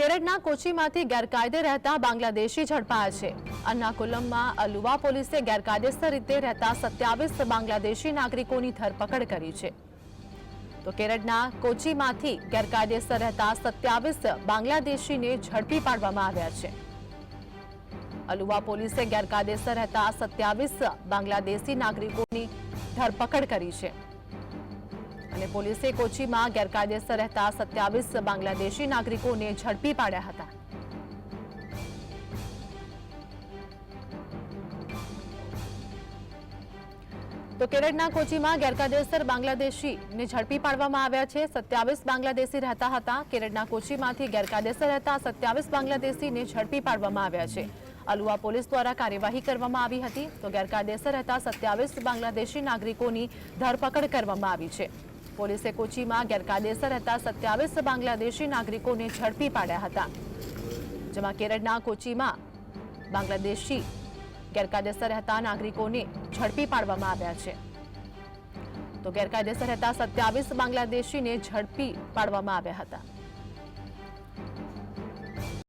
કેરળના કોચીમાંથી ગેરકાયદે રહેતા બાંગ્લાદેશી ઝડપાયા છે। અન્નાકુલમમાં અલુવા પોલીસે ગેરકાયદેસર રીતે રહેતા 27 બાંગ્લાદેશી નાગરિકોની ધરપકડ કરી છે। તો કેરળના કોચીમાંથી ગેરકાયદેસર રહેતા 27 બાંગ્લાદેશીને ઝડપી પાડવામાં આવ્યા છે। અલુવા પોલીસે ગેરકાયદેસર રહેતા 27 બાંગ્લાદેશી નાગરિકોની ધરપકડ કરી છે અને પોલીસે કોચીમાં ગેરકાયદેસર રહેતા 27 બાંગ્લાદેશી નાગરિકોને ઝડપી પાડ્યા હતા। તો કેરળના કોચીમાં ગેરકાયદેસર બાંગ્લાદેશીને ઝડપી પાડવામાં આવ્યા છે। 27 બાંગ્લાદેશી રહેતા હતા। કેરળના કોચીમાંથી ગેરકાયદેસર રહેતા 27 બાંગ્લાદેશીને ઝડપી પાડવામાં આવ્યા છે। અલુવા પોલીસ દ્વારા કાર્યવાહી કરવામાં આવી હતી। તો ગેરકાયદેસર રહેતા 27 બાંગ્લાદેશી નાગરિકોની ધરપકડ કરવામાં આવી છે। પોલીસે કોચીમાં ગેરકાયદેસર રહેતા 27 બાંગ્લાદેશી નાગરિકોને ઝડપી પાડ્યા હતા, જેમાં કેરળના કોચીમાં બાંગ્લાદેશી ગેરકાયદેસર રહેતા નાગરિકોને ઝડપી પાડવામાં આવ્યા છે। તો ગેરકાયદેસર રહેતા 27 બાંગ્લાદેશીને ઝડપી પાડવામાં આવ્યા હતા।